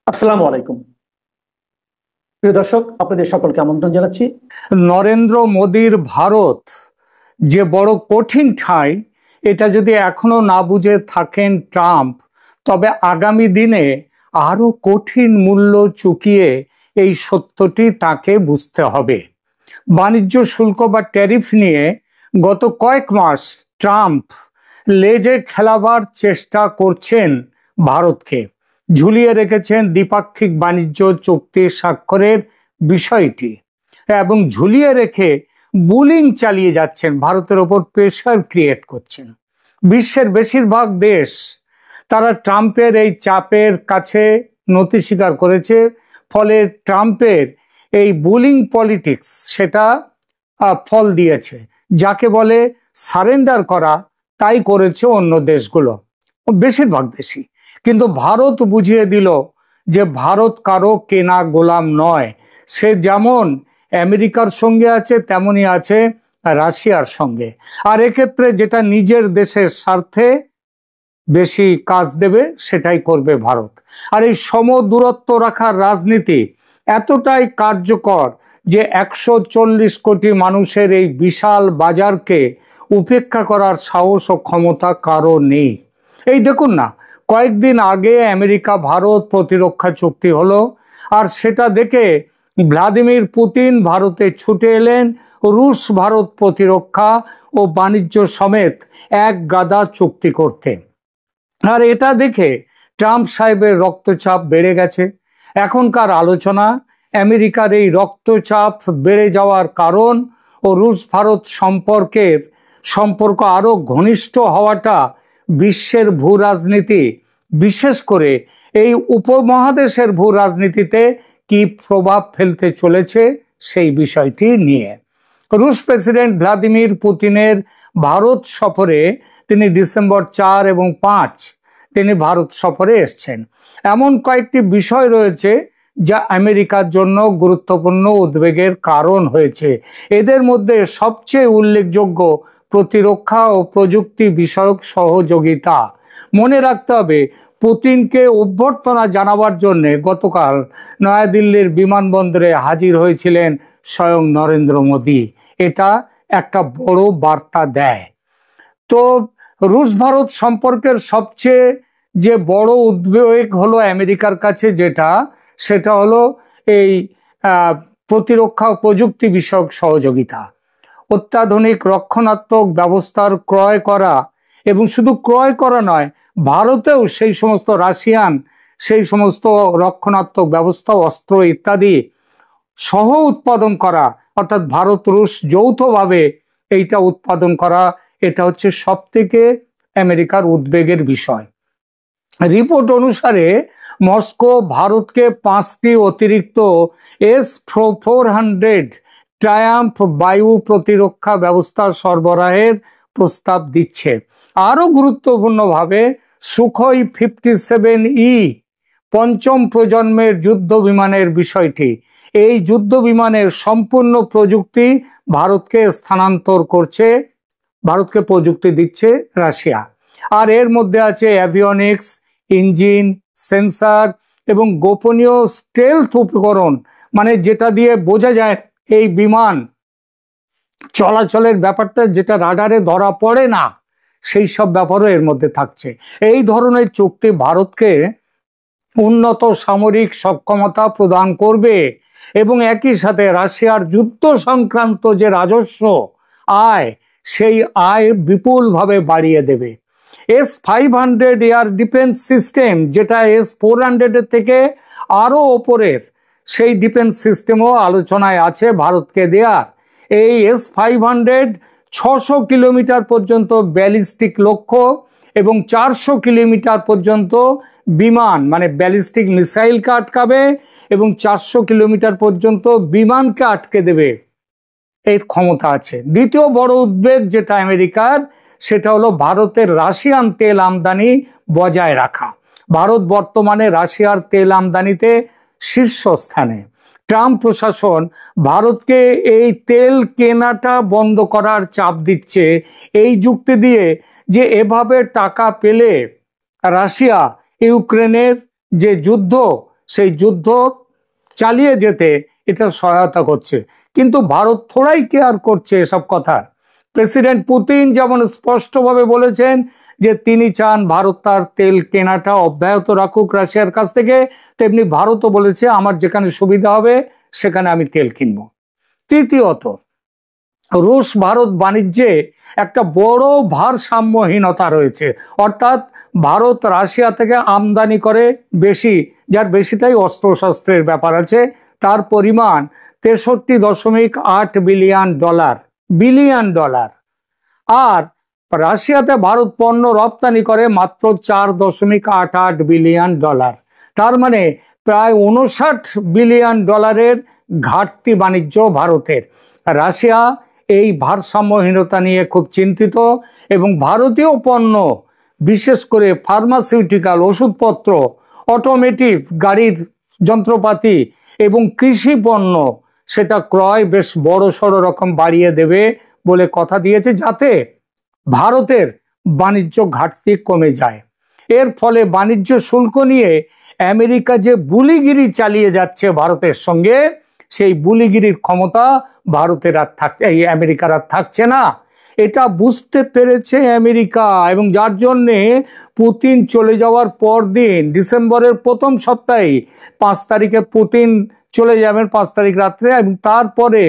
আসসালামু আলাইকুম। প্রিয় দর্শক, আপনাদের সকলকে আমন্ত্রণ জানাচ্ছি। নরেন্দ্র মোদীর ভারত যে বড় কঠিন ঠাঁই, এটা যদি এখনো না বুঝে থাকেন ট্রাম্প, তবে আগামী দিনে আরো কঠিন মূল্য চুকিয়ে এই সত্যটি তাকে বুঝতে হবে। বাণিজ্য শুল্ক বা ট্যারিফ নিয়ে গত কয়েক মাস ট্রাম্প লেজে খেলাবার চেষ্টা করছেন ভারতকে। ঝুলিয়ে রেখেছেন দ্বিপাক্ষিক বাণিজ্য চুক্তি স্বাক্ষরের বিষয়টি এবং ঝুলিয়ে রেখে বুলিং চালিয়ে যাচ্ছেন, ভারতের ওপর প্রেশার ক্রিয়েট করছেন। বিশ্বের বেশিরভাগ দেশ তারা ট্রাম্পের এই চাপের কাছে নতি স্বীকার করেছে। ফলে ট্রাম্পের এই বুলিং পলিটিক্স সেটা ফল দিয়েছে। যাকে বলে সারেন্ডার করা, তাই করেছে অন্য দেশগুলো, বেশিরভাগ দেশই। কিন্তু ভারত বুঝিয়ে দিল যে ভারত কারো কেনা গোলাম নয়। সে যেমন আমেরিকার সঙ্গে আছে তেমনই আছে রাশিয়ার সঙ্গে। আর এক্ষেত্রে যেটা নিজের দেশের স্বার্থে বেশি কাজ দেবে সেটাই করবে ভারত। আর এই সম দূরত্ব রাখার রাজনীতি এতটাই কার্যকর যে 140 কোটি মানুষের এই বিশাল বাজারকে উপেক্ষা করার সাহস ও ক্ষমতা কারো নেই। এই দেখুন না, কয়েকদিন আগে আমেরিকা ভারত প্রতিরক্ষা চুক্তি হলো, আর সেটা দেখে ভ্লাদিমির পুতিন ভারতে ছুটে এলেন রুশ ভারত প্রতিরক্ষা ও বাণিজ্য সমেত এক গাদা চুক্তি করতে। আর এটা দেখে ট্রাম্প সাহেবের রক্তচাপ বেড়ে গেছে। এখনকার আলোচনা আমেরিকার এই রক্তচাপ বেড়ে যাওয়ার কারণ ও রুশ ভারত সম্পর্ক আরো ঘনিষ্ঠ হওয়াটা বিশ্বের ভূ রাজনীতি, বিশেষ করে এই উপমহাদেশের ভূ রাজনীতিতে কি প্রভাব ফেলতে চলেছে সেই বিষয়টি নিয়ে। রুশ প্রেসিডেন্ট ভ্লাদিমির পুতিনের ভারত সফরে, তিনি ডিসেম্বর 4 এবং 5 তিনি ভারত সফরে এসছেন। এমন কয়েকটি বিষয় রয়েছে যা আমেরিকার জন্য গুরুত্বপূর্ণ উদ্বেগের কারণ হয়েছে। এদের মধ্যে সবচেয়ে উল্লেখযোগ্য প্রতিরক্ষা ও প্রযুক্তি বিষয়ক সহযোগিতা। মনে রাখতে হবে, পুতিনকে অভ্যর্থনা জানাবার জন্য গতকাল নয়াদিল্লির বিমানবন্দরে হাজির হয়েছিলেন স্বয়ং নরেন্দ্র মোদী। এটা একটা বড় বার্তা দেয়। তো রুশ ভারত সম্পর্কের সবচেয়ে যে বড় উদ্বেগ হলো আমেরিকার কাছে, সেটা হলো এই প্রতিরক্ষা ও প্রযুক্তি বিষয়ক সহযোগিতা। অত্যাধুনিক রক্ষণাত্মক ব্যবস্থার ক্রয় করা, এবং শুধু ক্রয় করা নয়, ভারতেও সেই সমস্ত রাশিয়ান সেই সমস্ত রক্ষণাত্মক ব্যবস্থা, অস্ত্র ইত্যাদি সহ উৎপাদন করা, অর্থাৎ ভারত রুশ যৌথভাবে এইটা উৎপাদন করা, এটা হচ্ছে সবথেকে আমেরিকার উদ্বেগের বিষয়। রিপোর্ট অনুসারে মস্কো ভারতকে 5টি অতিরিক্ত S-400 ট্রায়াম্ফ বায়ু প্রতিরক্ষা ব্যবস্থা সরবরাহের প্রস্তাব দিচ্ছে। আরো গুরুত্বপূর্ণভাবে সুখোই 57E পঞ্চম প্রজন্মের যুদ্ধ বিমানের বিষয়টি। এই যুদ্ধ বিমানের সম্পূর্ণ প্রযুক্তি ভারতকে স্থানান্তর করছে, ভারতকে প্রযুক্তি দিচ্ছে রাশিয়া। আর এর মধ্যে আছে অ্যাভিওনিক্স, ইঞ্জিন, সেন্সার এবং গোপনীয় স্টেলথ উপকরণ, মানে যেটা দিয়ে বোঝা যায় এই বিমান চলাচলের ব্যাপারটা, যেটা রাডারে ধরা পড়ে না, সেই সব ব্যাপারও এর মধ্যে থাকছে। এই ধরনের চুক্তি ভারতকে উন্নত সামরিক সক্ষমতা প্রদান করবে এবং একই সাথে রাশিয়ার যুদ্ধ সংক্রান্ত যে রাজস্ব আয়, সেই আয় বিপুলভাবে বাড়িয়ে দেবে। S-500 এয়ার ডিফেন্স সিস্টেম, যেটা S-400 এর থেকে আরো ওপরের, সেই ডিফেন্স সিস্টেমও আলোচনায় আছে ভারতকে দেয়ার। এই S-500 600 কিলোমিটার পর্যন্ত ব্যালিস্টিক লক্ষ্য এবং 400 কিলোমিটার পর্যন্ত বিমান, মানে ব্যালিস্টিক মিসাইলকে আটকাবে, এবং 400 কিলোমিটার পর্যন্ত বিমানকে আটকে দেবে, এর ক্ষমতা আছে। দ্বিতীয় বড় উদ্বেগ যেটা আমেরিকার, সেটা হলো ভারতের রাশিয়ান তেল আমদানি বজায় রাখা। ভারত বর্তমানে রাশিয়ার তেল আমদানিতে শীর্ষস্থানে। ট্রাম্প প্রশাসন ভারতকে এই তেল কেনাটা বন্ধ করার চাপ দিচ্ছে, এই যুক্তি দিয়ে যে এভাবে টাকা পেলে রাশিয়া ইউক্রেনের যে যুদ্ধ, সেই যুদ্ধ চালিয়ে যেতে এটা সহায়তা করছে। কিন্তু ভারত থোড়াই কেয়ার করছে এসব কথা। প্রেসিডেন্ট পুতিন যেমন স্পষ্টভাবে বলেছেন যে তিনি চান ভারত তার তেল কেনাটা অব্যাহত রাখুক রাশিয়ার কাছ থেকে, তেমনি ভারতও বলেছে আমার যেখানে সুবিধা হবে সেখানে আমি তেল কিনবো। তৃতীয়ত, রুশ ভারত বাণিজ্যে একটা বড় ভারসাম্যহীনতা রয়েছে, অর্থাৎ ভারত রাশিয়া থেকে আমদানি করে বেশি, যার বেশিটাই অস্ত্রশস্ত্রের ব্যাপার আছে। তার পরিমাণ 63.8 বিলিয়ন ডলার। আর রাশিয়াতে ভারত পণ্য রপ্তানি করে মাত্র 4.88 বিলিয়ন ডলার। তার মানে প্রায় 59 বিলিয়ন ডলারের ঘাটতি বাণিজ্য ভারতের। রাশিয়া এই ভারসাম্যহীনতা নিয়ে খুব চিন্তিত এবং ভারতীয় পণ্য, বিশেষ করে ফার্মাসিউটিক্যাল, ওষুধপত্র, অটোমেটিভ গাড়ির যন্ত্রপাতি এবং কৃষি পণ্য, সেটা ক্রয় বেশ বড় সড়ো রকম বাড়িয়ে দেবে বলে কথা দিয়েছে, যাতে ভারতের বাণিজ্য ঘাটতি কমে যায়। এর ফলে বাণিজ্য শুল্ক নিয়ে আমেরিকা যে বুলিগিরি চালিয়ে যাচ্ছে ভারতের সঙ্গে, সেই বুলিগিরির ক্ষমতা ভারতের আর আমেরিকার আর থাকছে না। এটা বুঝতে পেরেছে আমেরিকা, এবং যার জন্যে পুতিন চলে যাওয়ার পর দিন, ডিসেম্বরের প্রথম সপ্তাহে 5 তারিখে পুতিন চলে যাবেন, 5 তারিখ রাত্রে, এবং তারপরে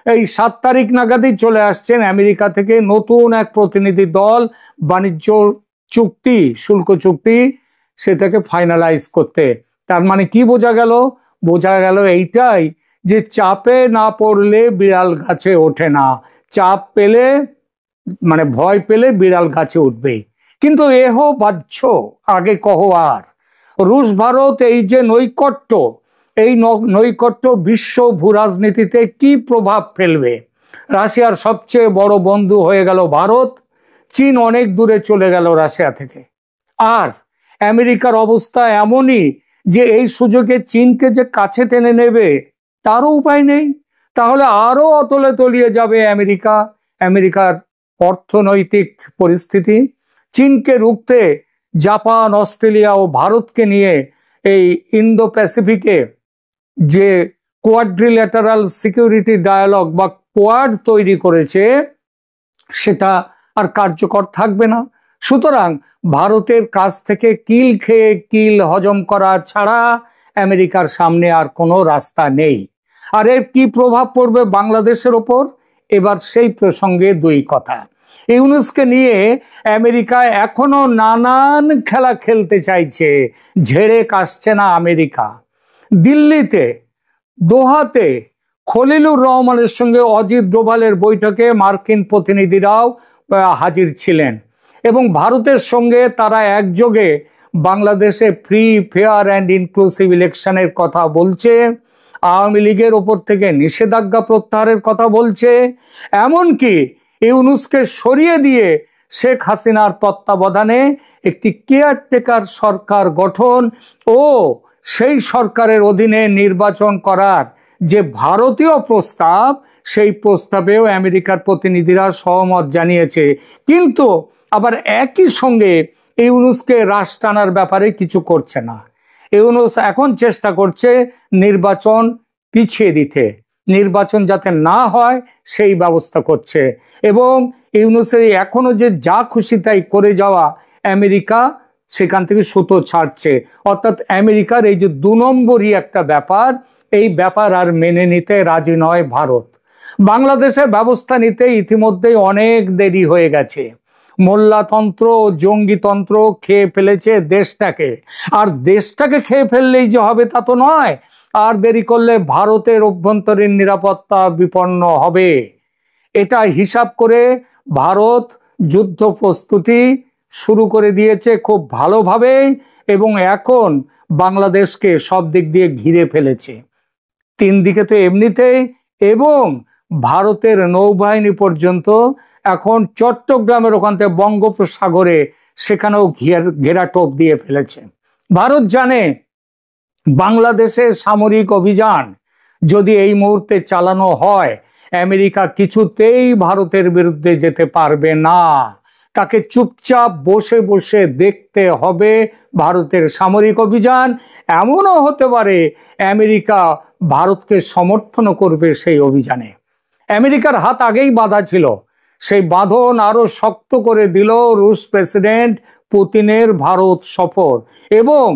এই 7 তারিখ নাগাদই চলে আসছেন আমেরিকা থেকে নতুন এক প্রতিনিধি দল বাণিজ্য চুক্তি, শুল্ক চুক্তি, সেটাকে ফাইনালাইজ করতে। তার মানে কি বোঝা গেল? বোঝা গেল এইটাই যে চাপে না পড়লে বিড়াল গাছে ওঠে না, চাপ পেলে মানে ভয় পেলে বিড়াল গাছে উঠবে। কিন্তু এহ বাহ্য আগে কহ আর। রুশ ভারত এই যে নৈকট্য, এই নৈকট্য বিশ্ব ভূরাজনীতিতে কি প্রভাব ফেলবে? রাশিয়ার সবচেয়ে বড় বন্ধু হয়ে গেল ভারত, চীন অনেক দূরে চলে গেল রাশিয়া থেকে। আর আমেরিকার অবস্থা এমনই যে এই সুযোগে চীনকে যে কাছে টেনে নেবে তারও উপায় নেই। তাহলে আরো অতলে তলিয়ে যাবে আমেরিকার অর্থনৈতিক পরিস্থিতি। চীনকে রুখতে জাপান, অস্ট্রেলিয়া ও ভারতকে নিয়ে এই ইন্দো প্যাসিফিকে যে কোয়াড্রিল্যাটারাল সিকিউরিটি ডায়ালগ বা কোয়াড তৈরি করেছে, সেটা আর কার্যকর থাকবে না। সুতরাং ভারতের কাছ থেকে কিল খেয়ে কিল হজম করা ছাড়া আমেরিকার সামনে আর কোনো রাস্তা নেই। আর এর কি প্রভাব পড়বে বাংলাদেশের ওপর? এবার সেই প্রসঙ্গে দুই কথা। ইউনূসকে নিয়ে আমেরিকা এখনো নানান খেলা খেলতে চাইছে, ঝেড়ে কাশছে না আমেরিকা। দিল্লিতে, দোহাতে খলিলুর রহমানের সঙ্গে অজিত ডোভালের বৈঠকে মার্কিন প্রতিনিধিরাও হাজির ছিলেন, এবং ভারতের সঙ্গে তারা একযোগে বাংলাদেশে ফ্রি, ফেয়ার অ্যান্ড ইনক্লুসিভ ইলেকশনের কথা বলছে, আওয়ামী লীগের ওপর থেকে নিষেধাজ্ঞা প্রত্যাহারের কথা বলছে, এমনকি ইউনূসকে সরিয়ে দিয়ে শেখ হাসিনার তত্ত্বাবধানে একটি কেয়ারটেকার সরকার গঠন ও সেই সরকারের অধীনে নির্বাচন করার যে ভারতীয় প্রস্তাব, সেই প্রস্তাবেও আমেরিকার প্রতিনিধিরা সহমত জানিয়েছে। কিন্তু আবার একই সঙ্গে ইউনূসকে রাশ টানার ব্যাপারে কিছু করছে না। ইউনূস এখন চেষ্টা করছে নির্বাচন পিছিয়ে দিতে, নির্বাচন যাতে না হয় সেই ব্যবস্থা করছে, এবং ইউনূসের এখনো যে যা খুশি তাই করে যাওয়া আমেরিকা সেখান থেকে সুতো ছাড়ছে। অর্থাৎ আমেরিকার এই যে 2 নম্বরই একটা ব্যাপার, এই ব্যাপার আর মেনে নিতে রাজি নয় ভারত। বাংলাদেশে ব্যবস্থা নিতে ইতিমধ্যেই অনেক দেরি হয়ে গেছে। মোল্লাতন্ত্র ও জঙ্গিতন্ত্র খেয়ে ফেলেছে দেশটাকে, আর দেশটাকে খেয়ে ফেললেই যে হবে তা তো নয়, আর দেরি করলে ভারতের অভ্যন্তরীণ নিরাপত্তা বিপন্ন হবে। এটা হিসাব করে ভারত যুদ্ধ প্রস্তুতি শুরু করে দিয়েছে খুব ভালোভাবেই, এবং এখন বাংলাদেশকে সব দিক দিয়ে ঘিরে ফেলেছে। 3 দিকে তো এমনিতেই, এবং ভারতের নৌবাহিনী পর্যন্ত এখন চট্টগ্রামের ওখান থেকে বঙ্গোপসাগরে সেখানেও ঘেরাটোপ দিয়ে ফেলেছে। ভারত জানে বাংলাদেশের সামরিক অভিযান যদি এই মুহূর্তে চালানো হয়, আমেরিকা কিছুতেই ভারতের বিরুদ্ধে যেতে পারবে না। তাকে চুপচাপ বসে বসে দেখতে হবে ভারতের সামরিক অভিযান। এমনও হতে পারে আমেরিকা ভারতকে সমর্থন করবে সেই অভিযানে। আমেরিকার হাত আগেই বাঁধা ছিল, সেই বাঁধন আরো শক্ত করে দিল রুশ প্রেসিডেন্ট পুতিনের ভারত সফর এবং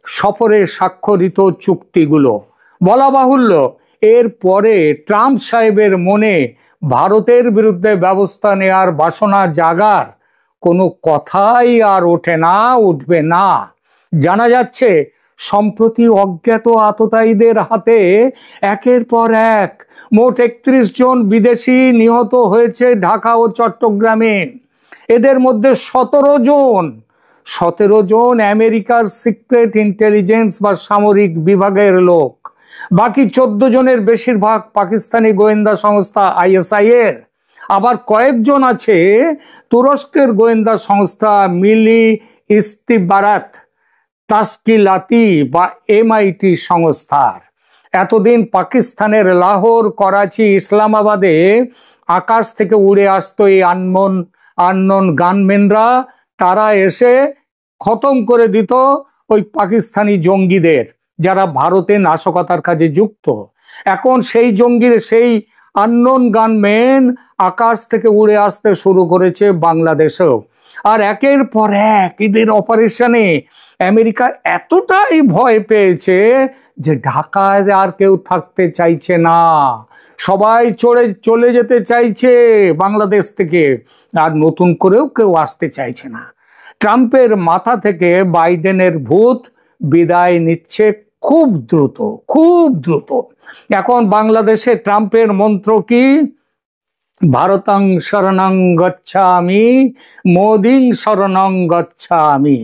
সফরে স্বাক্ষরিত চুক্তিগুলো। বলা বাহুল্য, এর পরে ট্রাম্প সাহেবের মনে ভারতের বিরুদ্ধে ব্যবস্থা নেয়ার বাসনা জাগার কোনো কথাই আর ওঠে না, উঠবে না। জানা যাচ্ছে সম্প্রতি অজ্ঞাত আততায়ীদের হাতে একের পর এক মোট ৩১ জন বিদেশি নিহত হয়েছে ঢাকা ও চট্টগ্রামে। এদের মধ্যে ১৭ জন আমেরিকার সিক্রেট ইন্টেলিজেন্স বা সামরিক বিভাগের লোক। বাকি ১৪ জনের বেশিরভাগ পাকিস্তানি গোয়েন্দা সংস্থা আইএসআই এর। আবার কয়েকজন আছে তুরস্কের গোয়েন্দা সংস্থা মিলি ইস্তিবারাত তাশকিলাতি বা এমআইটি সংস্থার। এতদিন পাকিস্তানের লাহোর, করাচি, ইসলামাবাদে আকাশ থেকে উড়ে আসতো এই আননোন গানম্যানরা। তারা এসে খতম করে দিত ওই পাকিস্তানি জঙ্গিদের যারা ভারতে নাশকতার কাজে যুক্ত। এখন সেই সেই আননোন গানম্যান আকাশ থেকে উড়ে আসতে শুরু করেছে বাংলাদেশেও। আর একের পর এক এদের অপারেশনে আমেরিকা এতটাই ভয় পেয়েছে যে ঢাকায় আর কেউ থাকতে চাইছে না, সবাই চলে যেতে চাইছে বাংলাদেশ থেকে, আর নতুন করেও কেউ আসতে চাইছে না। ট্রাম্পের মাথা থেকে বাইডেনের ভূত বিদায় নিচ্ছে খুব দ্রুত, খুব দ্রুত। এখন বাংলাদেশে ট্রাম্পের মন্ত্র কি? ভারতং শরণং গচ্ছামি, মোদিং শরণং গচ্ছামি।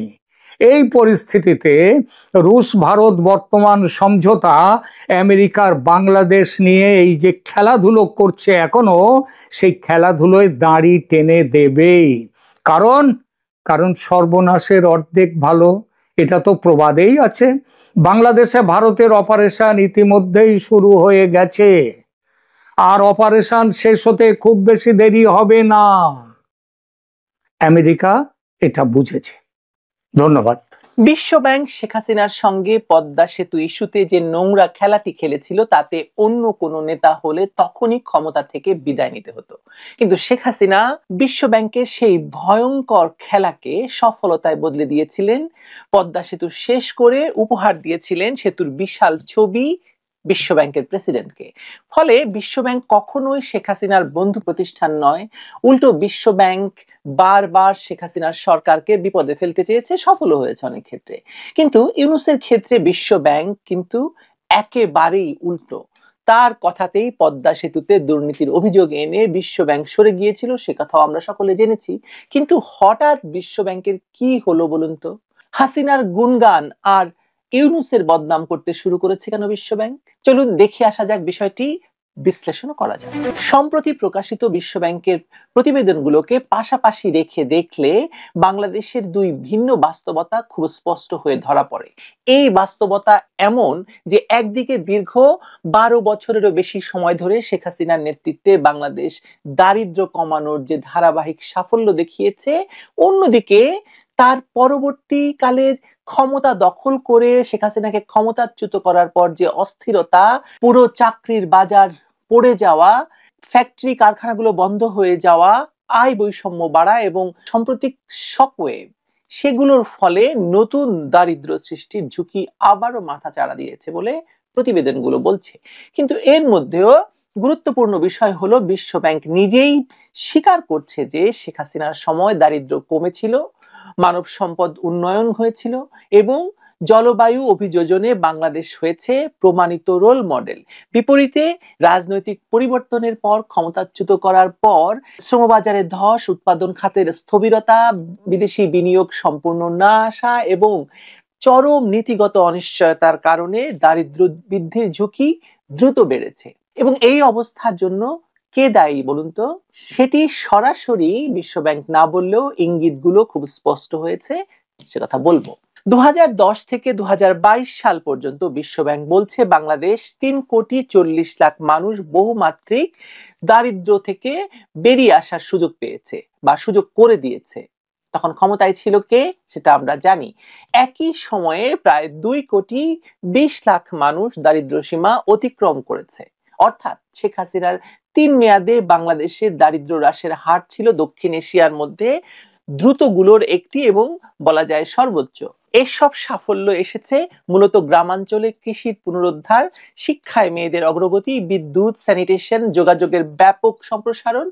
এই পরিস্থিতিতে রুশ ভারত বর্তমান সমঝোতা আমেরিকার বাংলাদেশ নিয়ে এই যে খেলাধুলো করছে এখনো, সেই খেলাধুলোয় দাড়ি টেনে দেবেই। কারণ সর্বনাশের অর্ধেক ভালো, এটা তো প্রবাদেই আছে। বাংলাদেশে ভারতের অপারেশন ইতিমধ্যেই শুরু হয়ে গেছে, আর অপারেশন শেষ হতে খুব বেশি দেরি হবে না। আমেরিকা এটা বুঝেছে। ধন্যবাদ। বিশ্বব্যাংক শেখ হাসিনার সঙ্গে পদ্মা সেতু ইস্যুতে যে নোংরা খেলাটি খেলেছিল তাতে অন্য কোনো নেতা হলে তখনই ক্ষমতা থেকে বিদায় নিতে হতো, কিন্তু শেখ হাসিনা বিশ্বব্যাংকের সেই ভয়ঙ্কর খেলাকে সফলতায় বদলে দিয়েছিলেন। পদ্মা সেতু শেষ করে উপহার দিয়েছিলেন সেতুর বিশাল ছবি বিশ্বব্যাংকের প্রেসিডেন্টকে। ফলে বিশ্বব্যাংক কখনোই শেখ হাসিনার বন্ধু প্রতিষ্ঠান নয়, উল্টো বিশ্বব্যাংক বারবার শেখ হাসিনার সরকারকে বিপদে ফেলতে চেয়েছে, সফলও হয়েছে অনেক ক্ষেত্রে। কিন্তু ইউনূসের ক্ষেত্রে বিশ্বব্যাংক কিন্তু একেবারেই উল্টো। তার কথাতেই পদ্মা সেতুতে দুর্নীতির অভিযোগ এনে বিশ্বব্যাংক সরে গিয়েছিল, সে কথাও আমরা সকলে জেনেছি। কিন্তু হঠাৎ বিশ্বব্যাংকের কি হলো বলুন তো? হাসিনার গুণগান আর ইউনূসের বদনাম করতে শুরু করেছে কেন বিশ্বব্যাংক? চলুন দেখে আসা যাক, বিষয়টি বিশ্লেষণ করা যায়। সম্প্রতি প্রকাশিত বিশ্বব্যাংকের প্রতিবেদনগুলোকে পাশাপাশি রেখে দেখলে বাংলাদেশের দুই ভিন্ন বাস্তবতা খুব স্পষ্ট হয়ে ধরা পড়ে। এই বাস্তবতা এমন যে একদিকে দীর্ঘ 12 বছরেরও বেশি সময় ধরে শেখ হাসিনার নেতৃত্বে বাংলাদেশ দারিদ্র্য কমানোর যে ধারাবাহিক সাফল্য দেখিয়েছে, অন্যদিকে তার পরবর্তীকালে ক্ষমতা দখল করে শেখ হাসিনাকে ক্ষমতাচ্যুত করার পর যে অস্থিরতা, পুরো চাকরির বাজার পড়ে যাওয়া, ফ্যাক্টরি কারখানাগুলো বন্ধ হয়ে যাওয়া, আয় বৈষম্য বাড়া এবং সাম্প্রতিক শকওয়েভ, সেগুলোর ফলে নতুন দারিদ্র সৃষ্টির ঝুঁকি আবারও মাথাচাড়া দিয়েছে বলে প্রতিবেদনগুলো বলছে। কিন্তু এর মধ্যেও গুরুত্বপূর্ণ বিষয় হলো বিশ্বব্যাংক নিজেই স্বীকার করছে যে শেখ হাসিনার সময় দারিদ্র্য কমেছিল, মানব সম্পদ উন্নয়ন হয়েছিল এবং জলবায়ু অভিযোজনে বাংলাদেশ হয়েছে প্রমাণিত রোল মডেল। বিপরীতে রাজনৈতিক পরিবর্তনের পর, ক্ষমতাচ্যুত করার পর শ্রমবাজারে ধস, উৎপাদন খাতের স্থবিরতা, বিদেশি বিনিয়োগ সম্পূর্ণ না আসা এবং চরম নীতিগত অনিশ্চয়তার কারণে দারিদ্র বৃদ্ধির ঝুঁকি দ্রুত বেড়েছে। এবং এই অবস্থার জন্য কে দায়ী বলুন তো? সেটি সরাসরি বিশ্বব্যাংক না বললেও ইঙ্গিতগুলো খুব স্পষ্ট হয়েছে, সে কথা বলবো। 2010 থেকে 2022 সাল পর্যন্ত বিশ্বব্যাংক বলছে বাংলাদেশ 3,40,00,000 মানুষ বহুমাত্রিক দারিদ্র থেকে বেরিয়ে আসার সুযোগ পেয়েছে বা সুযোগ করে দিয়েছে। তখন ক্ষমতায় ছিল কে সেটা আমরা জানি। একই সময়ে প্রায় 2,20,00,000 মানুষ দারিদ্র সীমা অতিক্রম করেছে। অর্থাৎ শেখ হাসিনার 3 মেয়াদে বাংলাদেশের দারিদ্র হ্রাসের হার ছিল দক্ষিণ এশিয়ার মধ্যে দ্রুতগুলোর একটি এবং বলা যায় সর্বোচ্চ। এসব সাফল্য এসেছে মূলত গ্রামাঞ্চলে কৃষির পুনরুদ্ধার, শিক্ষায় মেয়েদের অগ্রগতি, বিদ্যুৎ, স্যানিটেশন, যোগাযোগের ব্যাপক সম্প্রসারণ,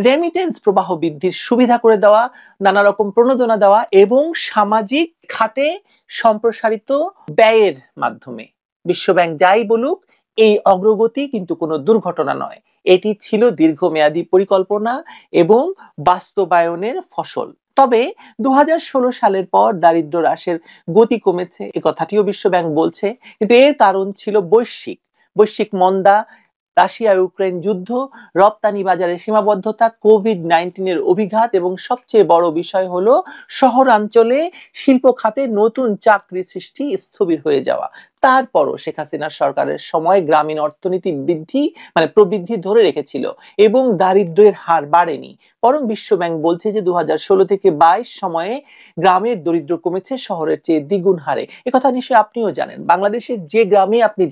রেমিটেন্স প্রবাহ বৃদ্ধির সুবিধা করে দেওয়া, নানা রকম প্রণোদনা দেওয়া এবং সামাজিক খাতে সম্প্রসারিত ব্যয়ের মাধ্যমে। বিশ্বব্যাংক যাই বলুক, এই অগ্রগতি কিন্তু কোনো দুর্ঘটনা নয়, এটি ছিল দীর্ঘমেয়াদী পরিকল্পনা এবং বাস্তবায়নের ফসল। তবে 2016 সালের পর দারিদ্র হ্রাসের গতি কমেছে, এ কথাটিও বিশ্বব্যাংক বলছে, কিন্তু এর কারণ ছিল বৈশ্বিক মন্দা, রাশিয়া ইউক্রেন যুদ্ধ, রপ্তানি বাজারের সীমাবদ্ধতা, কোভিড-19 অভিঘাত এবং সবচেয়ে বড় বিষয় হলো শহরাঞ্চলে শিল্প খাতে নতুন চাকরি সৃষ্টি স্থবির হয়ে যাওয়া। তারপরও শেখ হাসিনার সরকারের সময় গ্রামীণ অর্থনীতি প্রবৃদ্ধি ধরে রেখেছিল এবং দারিদ্র্যের হার বাড়েনি। বরং বিশ্বব্যাংক বলছে যে 2016 থেকে 22 সময়ে গ্রামের দরিদ্র কমেছে শহরের চেয়ে দ্বিগুণ হারে। একথা নিশ্চয়ই আপনিও জানেন। বাংলাদেশের যে গ্রামে আপনি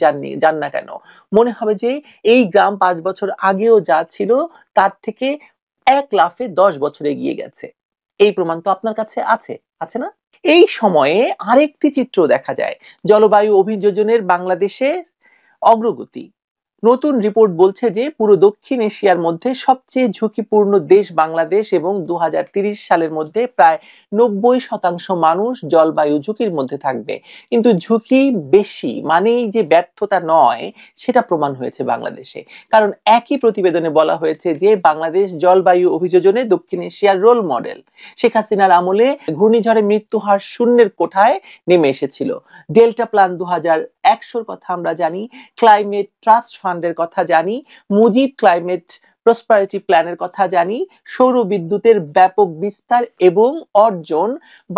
যান না কেন, মনে হবে যে এই গ্রাম 5 বছর আগেও যা ছিল তার থেকে 1 লাফে 10 বছর এগিয়ে গেছে। এই প্রমাণ তো আপনার কাছে আছে না? এই সময়ে আরেকটি চিত্র দেখা যায়, জলবায়ু অভিযোজনের বাংলাদেশে অগ্রগতি। নতুন রিপোর্ট বলছে যে পুরো দক্ষিণ এশিয়ার মধ্যে সবচেয়ে ঝুঁকিপূর্ণ দেশ বাংলাদেশ এবং 2030 সালের মধ্যে প্রায় 90% মানুষ জলবায়ু ঝুঁকির মধ্যে থাকবে। কিন্তু ঝুঁকি বেশি মানেই যে ব্যর্থতা নয়, সেটা প্রমাণ হয়েছে বাংলাদেশে। কারণ একই প্রতিবেদনে বলা হয়েছে যে বাংলাদেশ জলবায়ু অভিযোজনে দক্ষিণ এশিয়ার রোল মডেল। শেখ হাসিনার আমলে ঘূর্ণিঝড়ে মৃত্যু হার শূন্যের কোঠায় নেমে এসেছিল। ডেল্টা প্ল্যান 2100 কথা আমরা জানি, ক্লাইমেট ট্রাস্ট ফান্ডের কথা জানি, মুজিব ক্লাইমেট প্রসপারিটি প্ল্যানের কথা জানি, সৌর বিদ্যুতের ব্যাপক বিস্তার এবং অর্জন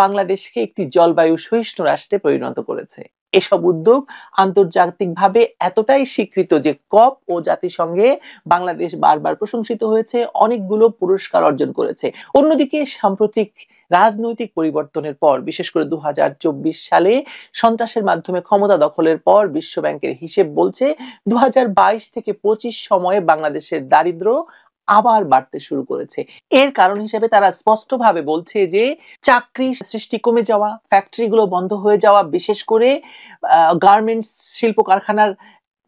বাংলাদেশকে একটি জলবায়ু সহিষ্ণু রাষ্ট্রে পরিণত করেছে। এসব উদ্যোগ আন্তর্জাতিকভাবে এতটাই স্বীকৃত যে কপ ও জাতিসংঘে বাংলাদেশ বারবার প্রশংসিত হয়েছে, অনেকগুলো পুরস্কার অর্জন করেছে। অন্যদিকে সাম্প্রতিক রাজনৈতিক পরিবর্তনের পর, বিশেষ করে 2024 সালে সন্ত্রাসের মাধ্যমে ক্ষমতা দখলের পর বিশ্বব্যাংকের হিসেব বলছে 2022 থেকে 25 সময়ে বাংলাদেশের দারিদ্র্য আবার বাড়তে শুরু করেছে। এর কারণ হিসেবে তারা স্পষ্টভাবে বলছে যে চাকরি সৃষ্টি কমে যাওয়া, ফ্যাক্টরিগুলো বন্ধ হয়ে যাওয়া, বিশেষ করে গার্মেন্টস শিল্প কারখানার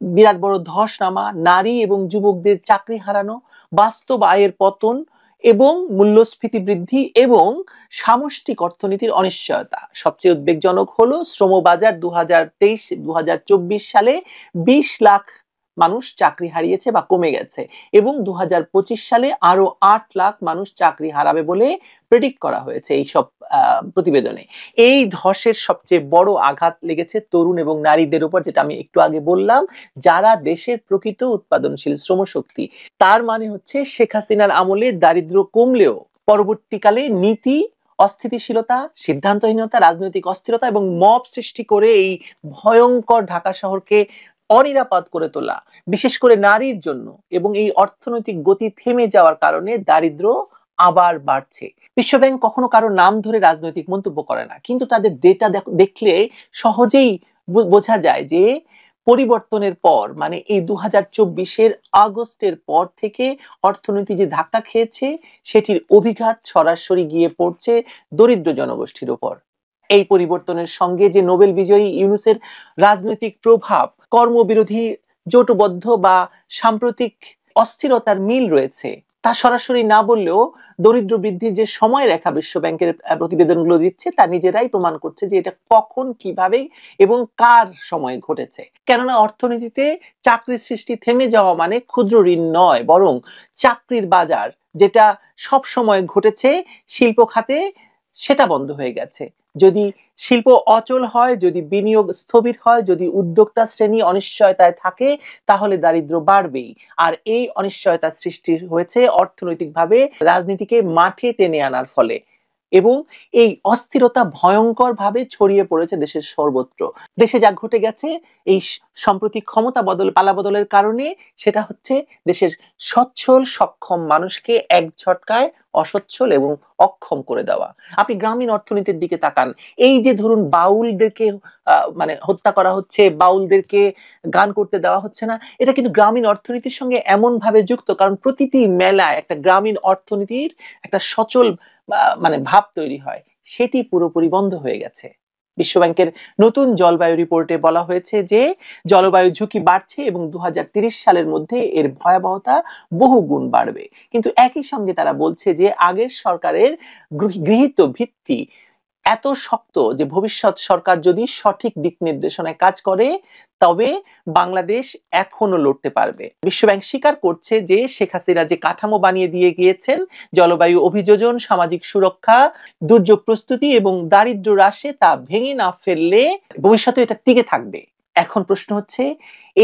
বিরাট বড় ধস নামা, নারী এবং যুবকদের চাকরি হারানো, বাস্তব আয়ের পতন এবং মূল্যস্ফীতি বৃদ্ধি এবং সামষ্টিক অর্থনীতির অনিশ্চয়তা। সবচেয়ে উদ্বেগজনক হলো শ্রমবাজার 2023-2024 সালে 20 লাখ মানুষ চাকরি হারিয়েছে বা কমে গেছে এবং 2025 সালে আরো 8 লাখ মানুষ চাকরি হারাবে বলে প্রেডিক্ট করা হয়েছে এই সব প্রতিবেদনে। এই ধসের সবচেয়ে বড় আঘাত লেগেছে তরুণ এবং নারীদের উপর, যেটা আমি একটু আগে বললাম, যারা দেশের প্রকৃত উৎপাদনশীল শ্রমশক্তি। তার মানে হচ্ছে শেখ হাসিনার আমলে দারিদ্র্য কমলেও পরবর্তীকালে নীতি অস্থিতিশীলতা, সিদ্ধান্তহীনতা, রাজনৈতিক অস্থিরতা এবং মব সৃষ্টি করে এই ভয়ঙ্কর ঢাকা শহরকে অনিরাপদ করে তোলা, বিশেষ করে নারীর জন্য, এবং এই অর্থনৈতিক গতি থেমে যাওয়ার কারণে দারিদ্র আবার বাড়ছে। বিশ্বব্যাংক কখনো কারো নাম ধরে রাজনৈতিক মন্তব্য করে না, কিন্তু তাদের ডেটা দেখলে সহজেই বোঝা যায় যে পরিবর্তনের পর, মানে এই 2024-এর আগস্টের পর থেকে অর্থনীতি যে ধাক্কা খেয়েছে সেটির অভিঘাত সরাসরি গিয়ে পড়ছে দরিদ্র জনগোষ্ঠীর উপর। এই পরিবর্তনের সঙ্গে যে নোবেল বিজয়ী ইউনূসের রাজনৈতিক প্রভাব, কর্মবিরোধী জোটবদ্ধ বা সাম্প্রতিক অস্থিরতার মিল রয়েছে, তা সরাসরি না বললেও দরিদ্র বৃদ্ধির যে সময়রেখা বিশ্বব্যাংকের প্রতিবেদনগুলো দিচ্ছে তা নিজেরাই প্রমাণ করছে যে এটা কখন, কিভাবে এবং কার সময়ে ঘটেছে। কেননা অর্থনীতিতে চাকরি সৃষ্টি থেমে যাওয়া মানে ক্ষুদ্র ঋণ নয়, বরং চাকরির বাজার যেটা সব সময় ঘটেছে শিল্প খাতে, সেটা বন্ধ হয়ে গেছে। যদি শিল্প অচল হয়, যদি বিনিয়োগ স্থবির হয়, যদি উদ্যোক্তা শ্রেণী অনিশ্চয়তায় থাকে, তাহলে দারিদ্র্য বাড়বেই। আর এই অনিশ্চয়তা সৃষ্টি হয়েছে অর্থনৈতিকভাবে রাজনীতিকে মাঠে টেনে আনার ফলে। এবং এই অস্থিরতা ভয়ঙ্কর ভাবে ছড়িয়ে পড়েছে দেশের সর্বত্র। দেশে যা ঘটে গেছে এই সম্প্রতি ক্ষমতা পালাবদলের কারণে, সেটা হচ্ছে দেশের সচ্ছল সক্ষম মানুষকে এক ঝটকায় অসচ্ছল এবং অক্ষম করে দেওয়া। আপনি গ্রামীণ অর্থনীতির দিকে তাকান, এই যে ধরুন বাউলদেরকে মানে হত্যা করা হচ্ছে, বাউলদেরকে গান করতে দেওয়া হচ্ছে না, এটা কিন্তু গ্রামীণ অর্থনীতির সঙ্গে এমন ভাবে যুক্ত, কারণ প্রতিটি মেলায় একটা গ্রামীণ অর্থনীতির একটা সচল মানে ভাব তৈরি হয়, সেটি পুরোপুরি বন্ধ হয়ে গেছে। বিশ্বব্যাংকের নতুন জলবায়ু রিপোর্টে বলা হয়েছে যে জলবায়ু ঝুঁকি বাড়ছে এবং 2030 সালের মধ্যে এর ভয়াবহতা বহু গুণ বাড়বে। কিন্তু একই সঙ্গে তারা বলছে যে আগের সরকারের গৃহীত ভিত্তি এত শক্ত যে ভবিষ্যৎ সরকার যদি সঠিক দিক নির্দেশনায় কাজ করে তবে বাংলাদেশ এখনো লড়তে পারবে। বিশ্বব্যাংক স্বীকার করছে যে শেখ হাসিনা যে কাঠামো বানিয়ে দিয়ে গিয়েছেন, জলবায়ু অভিযোজন, সামাজিক সুরক্ষা, দুর্যোগ প্রস্তুতি এবং দারিদ্র্য হ্রাসে, তা ভেঙে না ফেললে ভবিষ্যতে এটা টিকে থাকবে। এখন প্রশ্ন হচ্ছে,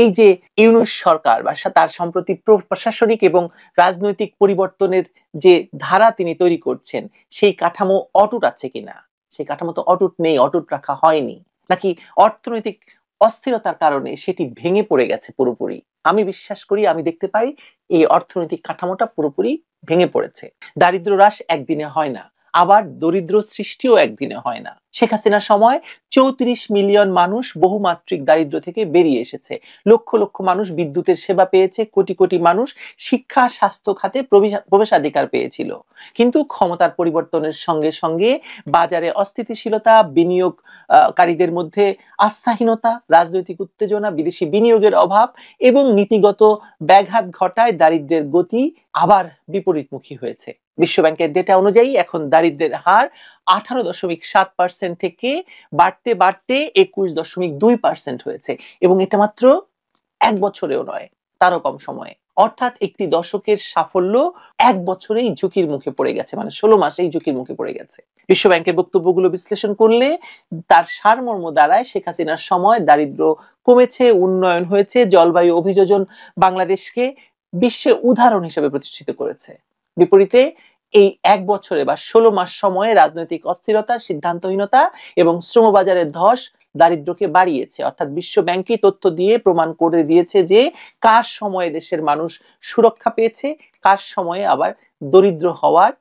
এই যে ইউনূস সরকার বা তার সম্প্রতি প্রশাসনিক এবং রাজনৈতিক পরিবর্তনের যে ধারা তিনি তৈরি করছেন, সেই কাঠামো অটুট আছে কিনা? সেই কাঠামো তো অটুট নেই, অটুট রাখা হয়নি, নাকি অর্থনৈতিক অস্থিরতার কারণে সেটি ভেঙে পড়ে গেছে পুরোপুরি? আমি বিশ্বাস করি, আমি দেখতে পাই এই অর্থনৈতিক কাঠামোটা পুরোপুরি ভেঙে পড়েছে। দারিদ্র হ্রাস একদিনে হয় না, আবার দরিদ্র সৃষ্টিও একদিনে হয় না। শেখ হাসিনার সময় 34 মিলিয়ন মানুষ বহুমাত্রিক দারিদ্র থেকে বেরিয়ে এসেছে, লক্ষ লক্ষ মানুষ বিদ্যুতের সেবা পেয়েছে, কোটি কোটি মানুষ শিক্ষা স্বাস্থ্য খাতে প্রবেশাধিকার পেয়েছিল। কিন্তু ক্ষমতার পরিবর্তনের সঙ্গে সঙ্গে বাজারে অস্থিতিশীলতা, বিনিয়োগকারীদের মধ্যে আস্থাহীনতা, রাজনৈতিক উত্তেজনা, বিদেশি বিনিয়োগের অভাব এবং নীতিগত ব্যাঘাত ঘটায় দারিদ্র্যের গতি আবার বিপরীতমুখী হয়েছে। বিশ্বব্যাংকের ডেটা অনুযায়ী এখন দারিদ্র্যের হার 18.7% থেকে বাড়তে বাড়তে 21.2% হয়েছে, এবং এটা মাত্র এক বছরেও নয়, তারও কম সময়ে। অর্থাৎ একটি দশকের সাফল্য এক বছরেই ঝুঁকির মুখে পড়ে গেছে, মানে 16 মাসেই ঝুঁকির মুখে পড়ে গেছে। বিশ্বব্যাংকের বক্তব্যগুলো বিশ্লেষণ করলে তার সারমর্ম দাঁড়ায়, শেখ হাসিনার সময় দারিদ্র্য কমেছে, উন্নয়ন হয়েছে, জলবায়ু অভিযোজন বাংলাদেশকে বিশ্বে উদাহরণ হিসেবে প্রতিষ্ঠিত করেছে। বিপরীতে এই এক বছরে বা 16 মাস সময়ে রাজনৈতিক অস্থিরতা, সিদ্ধান্তহীনতা এবং শ্রমবাজারের ধস দারিদ্র্যকে বাড়িয়েছে। অর্থাৎ বিশ্ব ব্যাংকই তথ্য দিয়ে প্রমাণ করে দিয়েছে যে কার সময়ে দেশের মানুষ সুরক্ষা পেয়েছে, কার সময়ে আবার দরিদ্র হওয়ার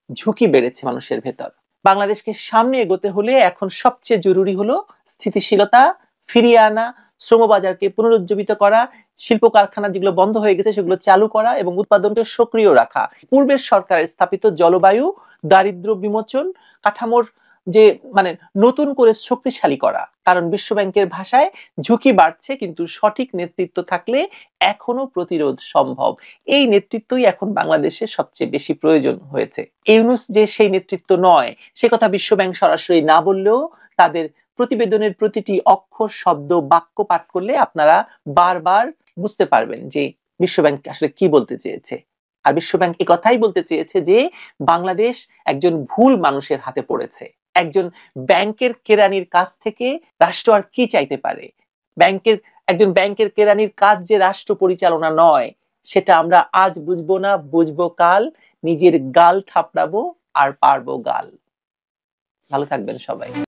ঝুঁকি বেড়েছে মানুষের ভেতর। বাংলাদেশকে সামনে এগোতে হলে এখন সবচেয়ে জরুরি হলো স্থিতিশীলতা ফিরিয়ে আনা, শ্রমবাজারকে পুনরুজ্জীবিত করা, শিল্প কারখানা যেগুলো বন্ধ হয়ে গেছে সেগুলো চালু করা এবং উৎপাদনকে সক্রিয় রাখা। পূর্বের সরকারের স্থাপিত জলবায়ু, দারিদ্র্য বিমোচন কাঠামোর যে মানে নতুন করে শক্তিশালী করা। কারণ বিশ্বব্যাংকের ভাষায় ঝুঁকি বাড়ছে, কিন্তু সঠিক নেতৃত্ব থাকলে এখনো প্রতিরোধ সম্ভব। এই নেতৃত্বই এখন বাংলাদেশে সবচেয়ে বেশি প্রয়োজন হয়েছে। ইউনূস যে সেই নেতৃত্ব নয়, সে কথা বিশ্বব্যাংক সরাসরি না বললেও তাদের প্রতিবেদনের প্রতিটি অক্ষর, শব্দ, বাক্য পাঠ করলে আপনারা বারবার বুঝতে পারবেন যে বিশ্বব্যাংক আসলে কি বলতে চেয়েছে। আর বিশ্বব্যাংক এই কথাই বলতে চেয়েছে যে বাংলাদেশ একজন ভুল মানুষের হাতে পড়েছে। একজন ব্যাংকের কেরানির কাছ থেকে রাষ্ট্র আর কি চাইতে পারে? একজন ব্যাংকের কেরানির কাজ যে রাষ্ট্র পরিচালনা নয়, সেটা আমরা আজ বুঝবো না, বুঝবো কাল। নিজের গাল থাপড়াবো আর পারবো গাল। ভালো থাকবেন সবাই।